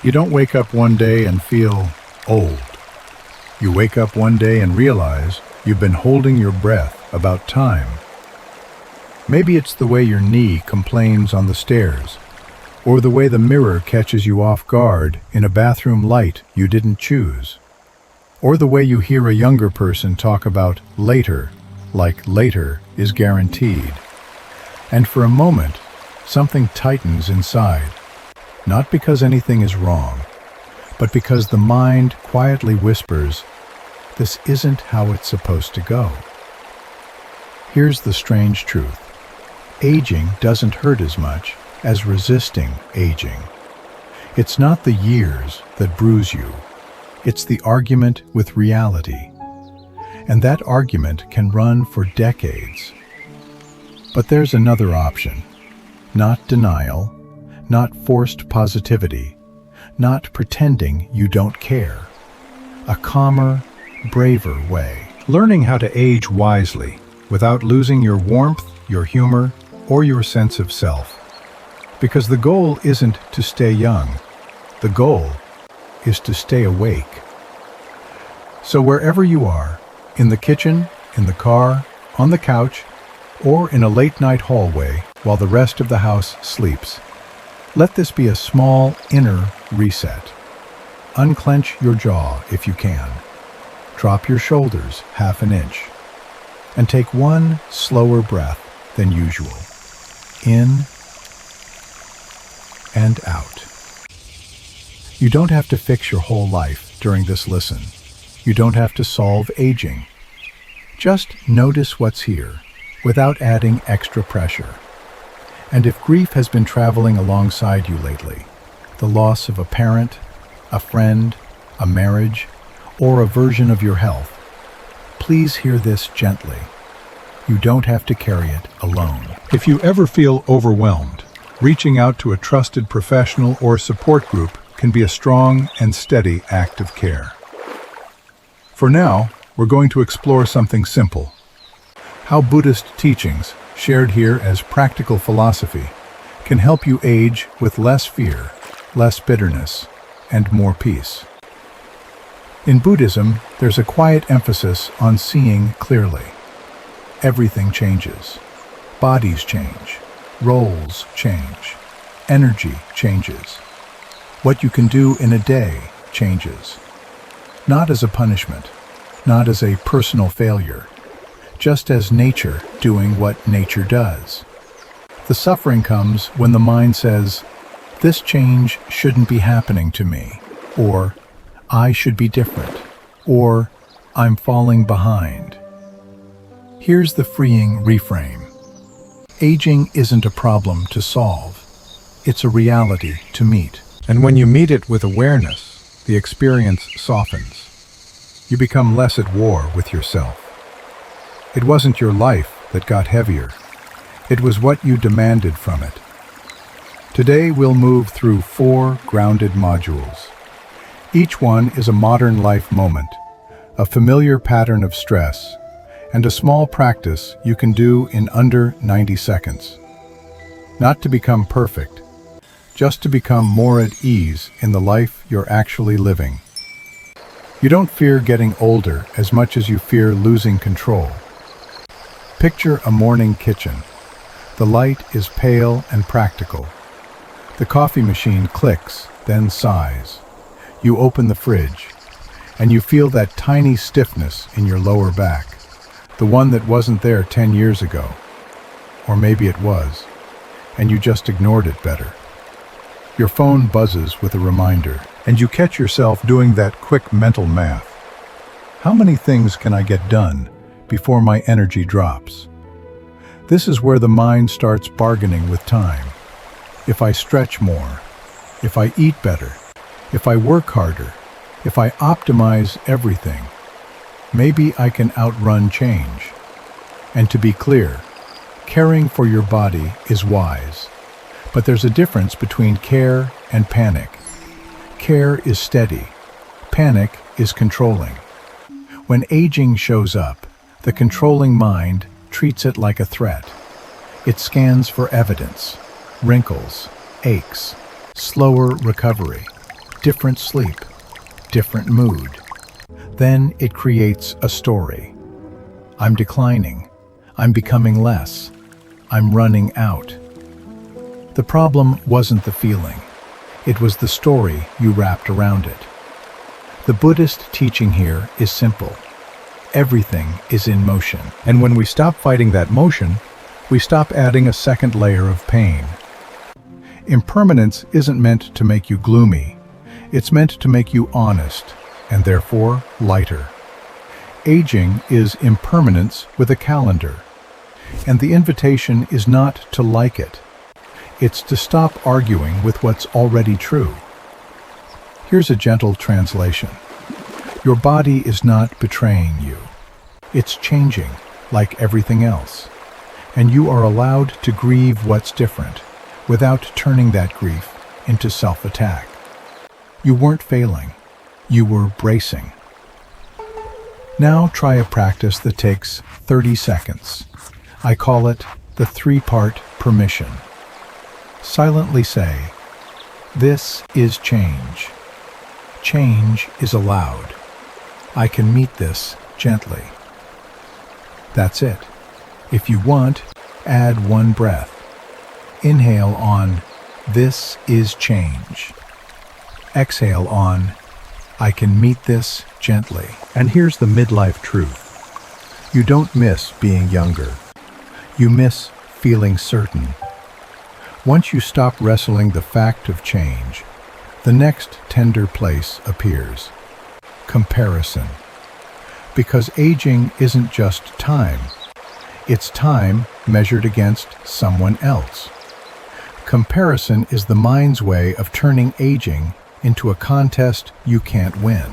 You don't wake up one day and feel old. You wake up one day and realize you've been holding your breath about time. Maybe it's the way your knee complains on the stairs, or the way the mirror catches you off guard in a bathroom light you didn't choose, or the way you hear a younger person talk about later, like later is guaranteed. And for a moment, something tightens inside, not because anything is wrong, but because the mind quietly whispers, "This isn't how it's supposed to go." Here's the strange truth. Aging doesn't hurt as much as resisting aging. It's not the years that bruise you. It's the argument with reality. And that argument can run for decades. But there's another option. Not denial, not forced positivity, not pretending you don't care. A calmer, braver way. Learning how to age wisely without losing your warmth, your humor, or your sense of self. Because the goal isn't to stay young. The goal is to stay awake. So wherever you are, in the kitchen, in the car, on the couch, or in a late-night hallway while the rest of the house sleeps, let this be a small inner reset. Unclench your jaw if you can. Drop your shoulders half an inch. And take one slower breath than usual. In and out. You don't have to fix your whole life during this listen. You don't have to solve aging. Just notice what's here without adding extra pressure. And if grief has been traveling alongside you lately, the loss of a parent, a friend, a marriage, or a version of your health, please hear this gently. You don't have to carry it alone. If you ever feel overwhelmed, reaching out to a trusted professional or support group can be a strong and steady act of care. For now, we're going to explore something simple. How Buddhist teachings, shared here as practical philosophy, can help you age with less fear, less bitterness, and more peace. In Buddhism, there's a quiet emphasis on seeing clearly. Everything changes. Bodies change. Roles change. Energy changes. What you can do in a day changes. Not as a punishment, not as a personal failure, just as nature doing what nature does. The suffering comes when the mind says, "This change shouldn't be happening to me," or "I should be different," or "I'm falling behind." Here's the freeing reframe. Aging isn't a problem to solve. It's a reality to meet. And when you meet it with awareness, the experience softens. You become less at war with yourself. It wasn't your life that got heavier. It was what you demanded from it. Today we'll move through 4 grounded modules. Each one is a modern life moment, a familiar pattern of stress, and a small practice you can do in under 90 seconds. Not to become perfect, just to become more at ease in the life you're actually living. You don't fear getting older as much as you fear losing control. Picture a morning kitchen. The light is pale and practical. The coffee machine clicks, then sighs. You open the fridge, and you feel that tiny stiffness in your lower back, the one that wasn't there 10 years ago. Or maybe it was, and you just ignored it better. Your phone buzzes with a reminder, and you catch yourself doing that quick mental math. How many things can I get done before my energy drops? This is where the mind starts bargaining with time. If I stretch more, if I eat better, if I work harder, if I optimize everything, maybe I can outrun change. And to be clear, caring for your body is wise. But there's a difference between care and panic. Care is steady. Panic is controlling. When aging shows up, the controlling mind treats it like a threat. It scans for evidence, wrinkles, aches, slower recovery. different sleep, different mood. Then it creates a story. I'm declining. I'm becoming less. I'm running out. The problem wasn't the feeling. It was the story you wrapped around it. The Buddhist teaching here is simple. Everything is in motion. And when we stop fighting that motion, we stop adding a second layer of pain. Impermanence isn't meant to make you gloomy. It's meant to make you honest, and therefore lighter. Aging is impermanence with a calendar. And the invitation is not to like it. It's to stop arguing with what's already true. Here's a gentle translation. Your body is not betraying you. It's changing, like everything else. And you are allowed to grieve what's different, without turning that grief into self-attack. You weren't failing. You were bracing. Now try a practice that takes 30 seconds. I call it the 3-part permission. Silently say, "This is change. Change is allowed. I can meet this gently." That's it. If you want, add one breath. Inhale on, "This is change." Exhale on, "I can meet this gently." And here's the midlife truth. You don't miss being younger. You miss feeling certain. Once you stop wrestling the fact of change, the next tender place appears. Comparison. Because aging isn't just time. It's time measured against someone else. Comparison is the mind's way of turning aging into a contest you can't win.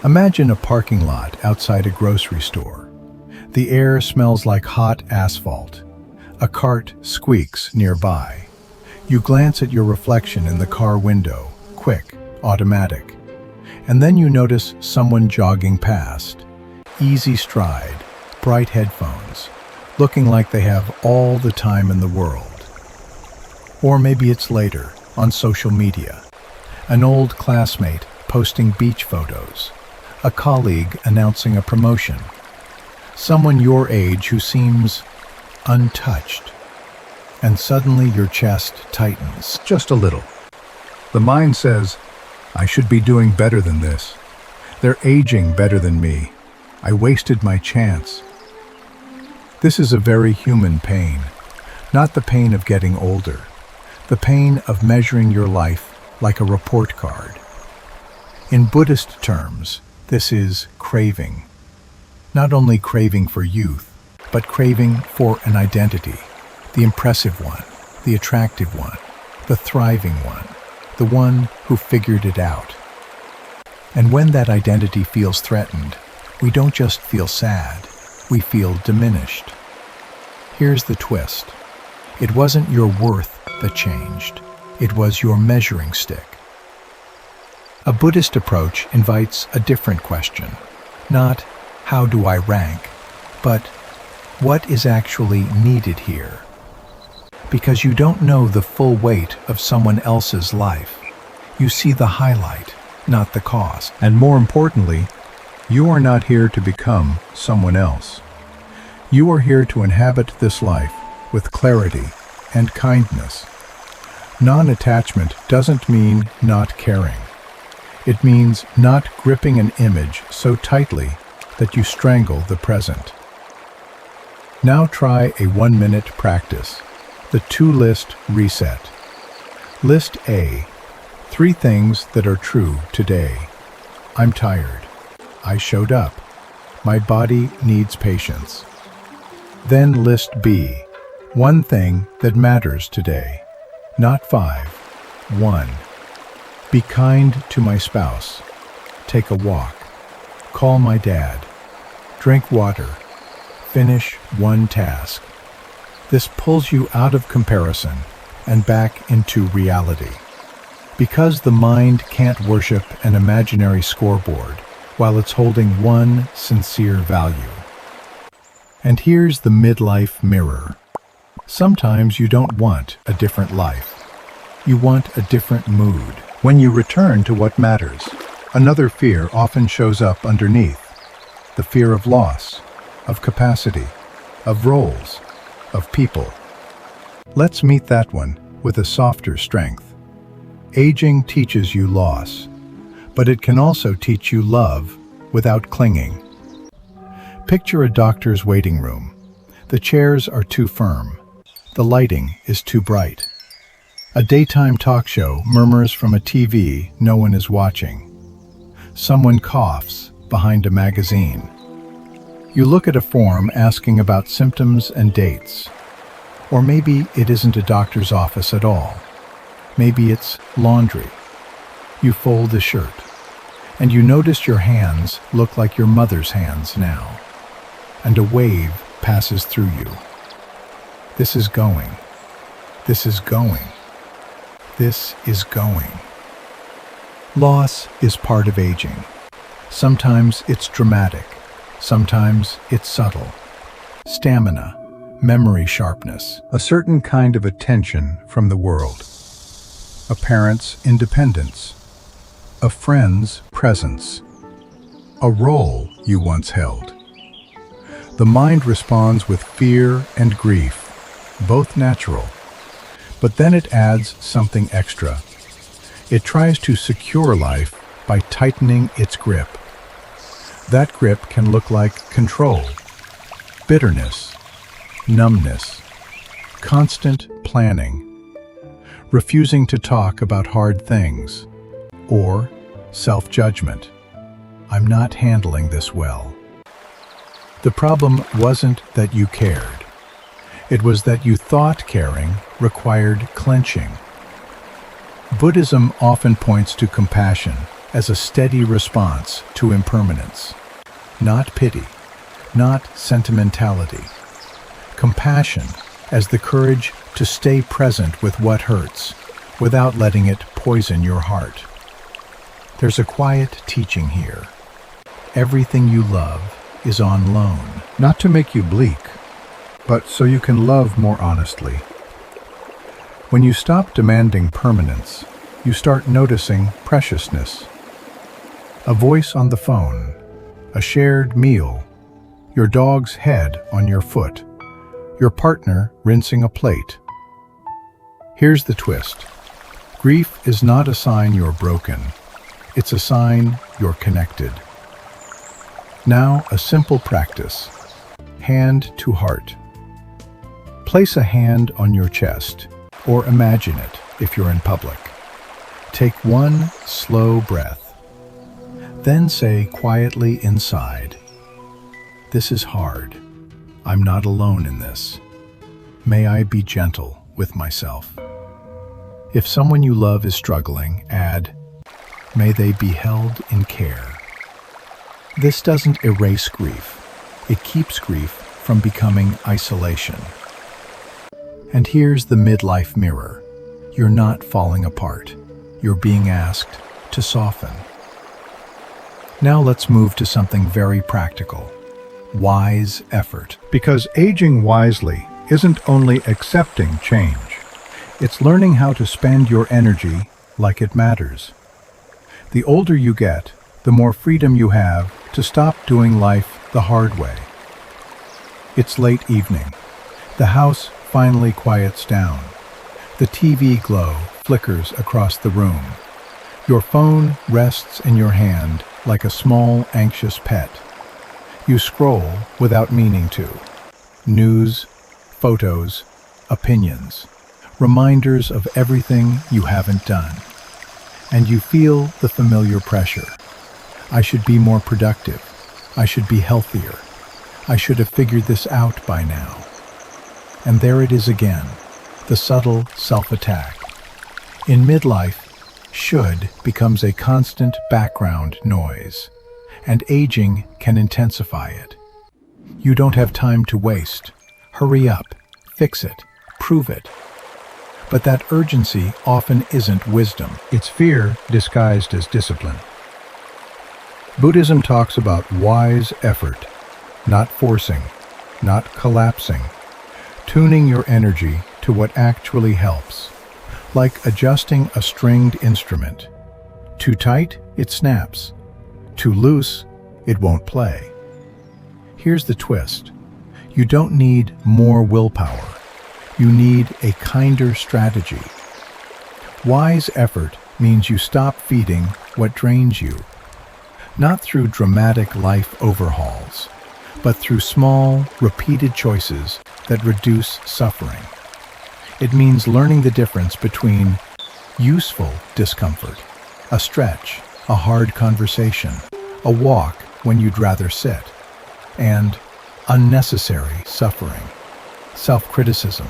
Imagine a parking lot outside a grocery store. The air smells like hot asphalt. A cart squeaks nearby. You glance at your reflection in the car window, quick, automatic. And then you notice someone jogging past. Easy stride, bright headphones, looking like they have all the time in the world. Or maybe it's later, on social media. An old classmate posting beach photos. A colleague announcing a promotion. Someone your age who seems untouched. And suddenly your chest tightens. Just a little. The mind says, I should be doing better than this. They're aging better than me. I wasted my chance. This is a very human pain. Not the pain of getting older. The pain of measuring your life like a report card. In Buddhist terms, this is craving. Not only craving for youth, but craving for an identity. The impressive one, the attractive one, the thriving one, the one who figured it out. And when that identity feels threatened, we don't just feel sad, we feel diminished. Here's the twist. It wasn't your worth that changed. It was your measuring stick. A Buddhist approach invites a different question. Not, how do I rank? But, what is actually needed here? Because you don't know the full weight of someone else's life. You see the highlight, not the cost. And more importantly, you are not here to become someone else. You are here to inhabit this life with clarity and kindness. Non-attachment doesn't mean not caring. It means not gripping an image so tightly that you strangle the present. Now try a 1-minute practice. The 2-list reset. List A. 3 things that are true today. I'm tired. I showed up. My body needs patience. Then list B. 1 thing that matters today. Not 5. 1. Be kind to my spouse. Take a walk. Call my dad. Drink water. Finish 1 task. This pulls you out of comparison and back into reality. Because the mind can't worship an imaginary scoreboard while it's holding one sincere value. And here's the midlife mirror. Sometimes you don't want a different life. You want a different mood, When you return to what matters, another fear often shows up underneath. The fear of loss, of capacity, of roles, of people. Let's meet that one with a softer strength. Aging teaches you loss, but it can also teach you love without clinging. Picture a doctor's waiting room. The chairs are too firm. The lighting is too bright. A daytime talk show murmurs from a TV no one is watching. Someone coughs behind a magazine. You look at a form asking about symptoms and dates. Or maybe it isn't a doctor's office at all. Maybe it's laundry. You fold the shirt, and you notice your hands look like your mother's hands now. And a wave passes through you. This is going. This is going. This is going. Loss is part of aging. Sometimes it's dramatic. Sometimes it's subtle. Stamina, memory sharpness, a certain kind of attention from the world. A parent's independence. A friend's presence. A role you once held. The mind responds with fear and grief, both natural. But then it adds something extra. It tries to secure life by tightening its grip. That grip can look like control, bitterness, numbness, constant planning, refusing to talk about hard things, or self-judgment. I'm not handling this well. The problem wasn't that you cared. It was that you thought caring required clenching. Buddhism often points to compassion as a steady response to impermanence. Not pity, not sentimentality. Compassion as the courage to stay present with what hurts, without letting it poison your heart. There's a quiet teaching here. Everything you love is on loan, not to make you bleak, but so you can love more honestly. When you stop demanding permanence, you start noticing preciousness. A voice on the phone, a shared meal, your dog's head on your foot, your partner rinsing a plate. Here's the twist. Grief is not a sign you're broken. It's a sign you're connected. Now, a simple practice. Hand to heart. Place a hand on your chest, or imagine it if you're in public. Take one slow breath. Then say quietly inside, "This is hard. I'm not alone in this. May I be gentle with myself." If someone you love is struggling, add, "May they be held in care." This doesn't erase grief. It keeps grief from becoming isolation. And here's the midlife mirror. You're not falling apart. You're being asked to soften. Now let's move to something very practical. Wise effort. Because aging wisely isn't only accepting change. It's learning how to spend your energy like it matters. The older you get, the more freedom you have to stop doing life the hard way. It's late evening. The house finally quiets down. The TV glow flickers across the room. Your phone rests in your hand like a small, anxious pet. You scroll without meaning to. News, photos, opinions, reminders of everything you haven't done. And you feel the familiar pressure. I should be more productive. I should be healthier. I should have figured this out by now. And there it is again, the subtle self-attack. In midlife, should becomes a constant background noise, and aging can intensify it. You don't have time to waste. Hurry up, fix it, prove it. But that urgency often isn't wisdom. It's fear disguised as discipline. Buddhism talks about wise effort, not forcing, not collapsing, tuning your energy to what actually helps. like adjusting a stringed instrument. Too tight, it snaps. Too loose, it won't play. Here's the twist. You don't need more willpower. You need a kinder strategy. Wise effort means you stop feeding what drains you, not through dramatic life overhauls, but through small, repeated choices that reduce suffering. It means learning the difference between useful discomfort, a stretch, a hard conversation, a walk when you'd rather sit, and unnecessary suffering, self-criticism,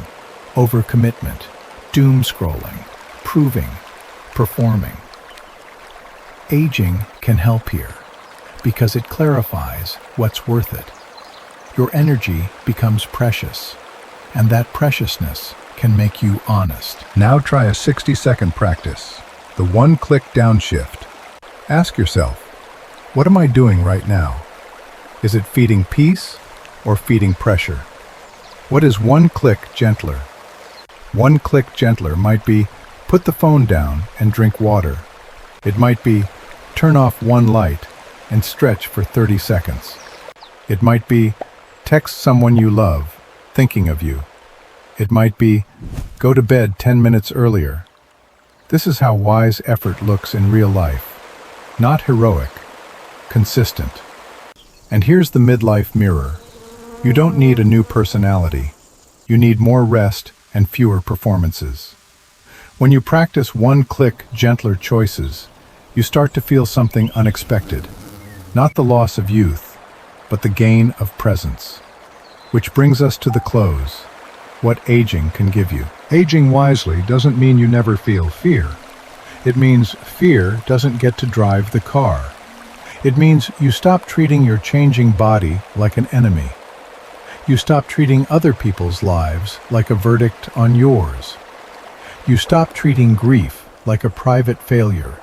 overcommitment, doom scrolling, proving, performing. Aging can help here because it clarifies what's worth it. Your energy becomes precious, and that preciousness can make you honest. Now try a 60-second practice, the one-click downshift. Ask yourself, what am I doing right now? Is it feeding peace or feeding pressure? What is one click gentler? One click gentler might be put the phone down and drink water. It might be turn off one light and stretch for 30 seconds. It might be text someone you love, thinking of you. It might be go to bed 10 minutes earlier. This is how wise effort looks in real life. Not heroic, consistent. And here's the midlife mirror. You don't need a new personality. You need more rest and fewer performances. When you practice one-click, gentler choices, you start to feel something unexpected. Not the loss of youth, but the gain of presence. Which brings us to the close. What aging can give you. Aging wisely doesn't mean you never feel fear. It means fear doesn't get to drive the car. It means you stop treating your changing body like an enemy. You stop treating other people's lives like a verdict on yours. You stop treating grief like a private failure.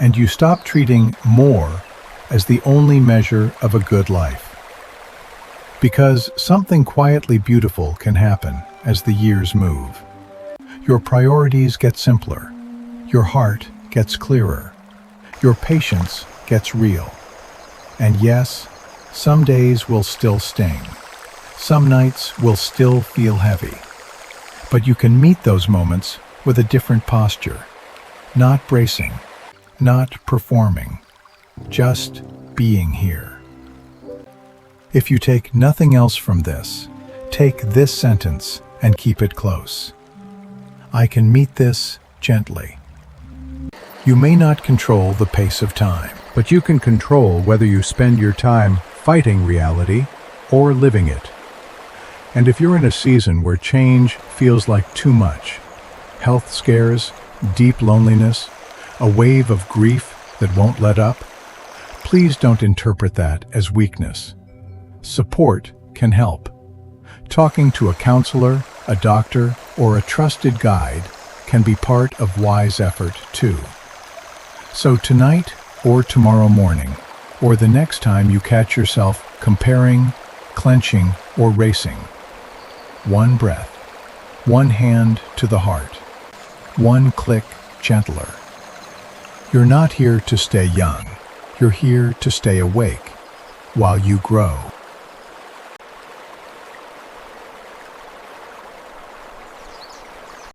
And you stop treating more as the only measure of a good life. Because something quietly beautiful can happen as the years move. Your priorities get simpler. Your heart gets clearer. Your patience gets real. And yes, some days will still sting. Some nights will still feel heavy. But you can meet those moments with a different posture. Not bracing, not performing, just being here. If you take nothing else from this, take this sentence and keep it close. I can meet this gently. You may not control the pace of time, but you can control whether you spend your time fighting reality or living it. And if you're in a season where change feels like too much, health scares, deep loneliness, a wave of grief that won't let up, please don't interpret that as weakness. Support can help. Talking to a counselor, a doctor, or a trusted guide can be part of wise effort too. So tonight or tomorrow morning, or the next time you catch yourself comparing, clenching, or racing, one breath, one hand to the heart, one click gentler. You're not here to stay young. You're here to stay awake while you grow.